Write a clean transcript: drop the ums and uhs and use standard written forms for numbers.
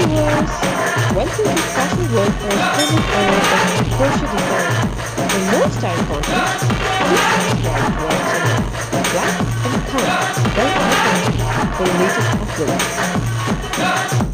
viewers! Welcome to Fashion World for a favorite hour of crochet design. For more style content, please subscribe to our channel. Like and comment bell icon for the latest uploads.